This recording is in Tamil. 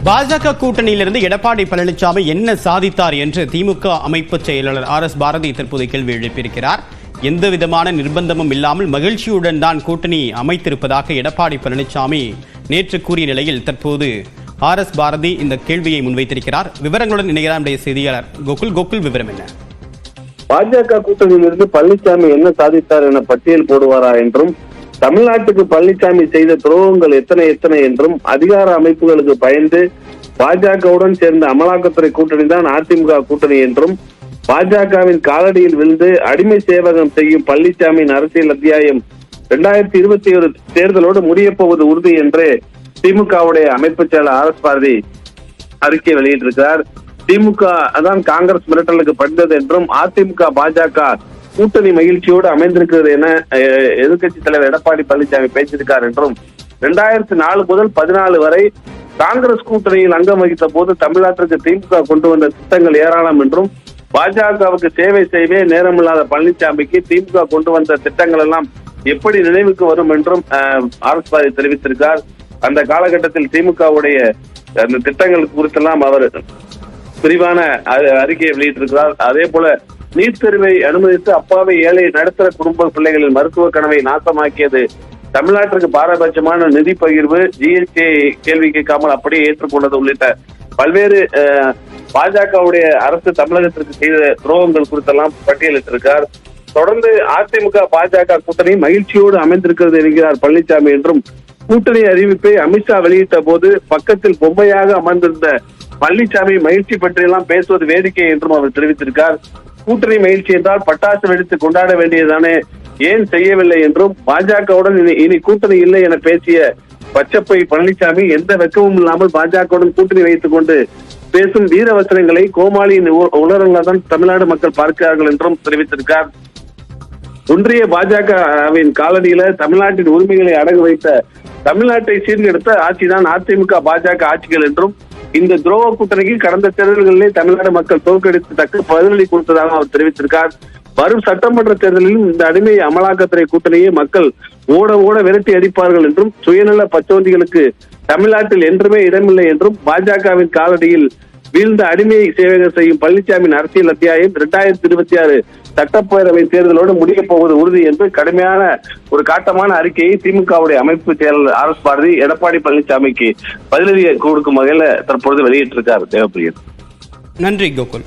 பாஜக கூட்டணியிலிருந்து எடப்பாடி பழனிசாமி என்ன சாதித்தார் என்று திமுக அமைப்பு செயலாளர் RS பாரதி தற்போது கேள்வி எழுப்பியிருக்கிறார். எந்த விதமான நிர்பந்தமும் இல்லாமல் மகிழ்ச்சியுடன் தான் கூட்டணி அமைத்திருப்பதாக எடப்பாடி பழனிசாமி நேற்று கூறிய நிலையில் தற்போது RS பாரதி இந்த கேள்வியை முன்வைத்திருக்கிறார். விவரங்களுடன் இணைகிறார் நம்முடைய செய்தியாளர் கோகுல். விவரம் என்ன? பாஜக கூட்டணியிலிருந்து பழனிசாமி என்ன சாதித்தார் என பட்டியல் போடுவாரா என்றும், தமிழ்நாட்டுக்கு பழனிசாமி செய்த துரோகங்கள் எத்தனை என்றும், அதிகார அமைப்புகளுக்கு பயந்து பாஜகவுடன் சேர்ந்த அமலாக்கத்துறை கூட்டணி தான் அதிமுக கூட்டணி என்றும், பாஜகவின் காலடியில் விழுந்து அடிமை சேவகம் செய்யும் பழனிசாமியின் அரசியல் அத்தியாயம் 2021 தேர்தலோடு முடியப் போவது உறுதி என்று திமுகவுடைய அமைப்பு செயலர் RS பாரதி அறிக்கை வெளியிட்டிருக்கிறார். திமுக அதான் காங்கிரஸ் மிரட்டலுக்கு படித்தது என்றும், அதிமுக பாஜக கூட்டணி மகிழ்ச்சியோடு அமைந்திருக்கிறது என எதிர்கட்சி தலைவர் எடப்பாடி பழனிசாமி பேசியிருக்கார் என்றும், 2004 முதல் 14 வரை காங்கிரஸ் கூட்டணியில் அங்கம் வகித்த போது தமிழ்நாட்டிற்கு திமுக கொண்டு வந்த திட்டங்கள் ஏராளம் என்றும், பாஜகவுக்கு சேவை செய்வே நேரமில்லாத பழனிசாமிக்கு திமுக கொண்டு வந்த திட்டங்கள் எல்லாம் எப்படி நினைவுக்கு வரும் என்றும் RS பாரதி தெரிவித்திருக்கார். அந்த காலகட்டத்தில் திமுகவுடைய அந்த திட்டங்கள் குறித்தெல்லாம் அவர் விரிவான அறிக்கையை வெளியிட்டிருக்கிறார். அதே போல நீட் தேர்வை அனுமதித்து அப்பாவை ஏழை நடுத்தர குடும்ப பிள்ளைகளின் மருத்துவ கனவை நாசமாக்கியது, தமிழ்நாட்டிற்கு பாரபட்சமான நிதி பகிர்வு, GST கேள்வி கேட்காமல் அப்படியே ஏற்றுக்கொண்டது உள்ளிட்ட பல்வேறு பாஜகவுடைய அரசு தமிழகத்திற்கு செய்த துரோகங்கள் குறித்தெல்லாம் பட்டியலிட்டிருக்கார். தொடர்ந்து அதிமுக பாஜக கூட்டணி மகிழ்ச்சியோடு அமைந்திருக்கிறது என்கிறார் பழனிசாமி என்றும், கூட்டணி அறிவிப்பை அமித்ஷா வெளியிட்ட போது பக்கத்தில் பொம்மையாக அமர்ந்திருந்த பழனிசாமி மகிழ்ச்சி பற்றியெல்லாம் பேசுவது வேடிக்கை என்றும் அவர் தெரிவித்திருக்கார். கூட்டணி மகிழ்ச்சி என்றால் பட்டாசு வெடித்து கொண்டாட வேண்டியதானே, ஏன் செய்யவில்லை என்றும், பாஜகவுடன் இனி கூட்டணி இல்லை என பேசிய பச்சப்பை பழனிசாமி எந்த வெக்கமும் இல்லாமல் பாஜகவுடன் கூட்டணி வைத்துக் கொண்டு பேசும் வீரவசனங்களை கோமாளியின் உணர்வுகளால் தமிழ்நாடு மக்கள் பார்க்கிறார்கள் என்றும் தெரிவித்திருக்கார். ஒன்றிய பாஜகவின் காலடியில தமிழ்நாட்டின் உரிமைகளை அடகு வைத்த, தமிழ்நாட்டை சீர்கெடுத்த ஆட்சிதான் அதிமுக பாஜக ஆட்சிகள் என்றும், இந்த துரோக கூட்டணிக்கு கடந்த தேர்தல்களிலே தமிழ்நாடு மக்கள் தோற்கடித்து தக்க பதிலடி கொடுத்ததாக அவர் தெரிவித்திருக்கார். வரும் சட்டமன்ற தேர்தலிலும் இந்த அடிமை அமலாக்கத்துறை கூட்டணியை மக்கள் ஓட விரட்டி அடிப்பார்கள் என்றும், சுயநல பச்சோந்திகளுக்கு தமிழ்நாட்டில் என்றுமே இடமில்லை என்றும், பாஜகவின் காலடியில் வீழ்ந்த அடிமையை சேவகம் செய்யும் பழனிசாமியின் அரசியல் அத்தியாயம் 2026 சட்டப்பேரவை தேர்தலோடு முடியப் போவது உறுதி என்று கடுமையான ஒரு காட்டமான அறிக்கையை திமுகவுடைய அமைப்பு செயலர் RS பாரதி எடப்பாடி பழனிசாமிக்கு பதிலடி கொடுக்கும் வகையில தற்பொழுது வெளியிட்டிருக்கார். தேவப்பிரியன். நன்றி கோகுல்.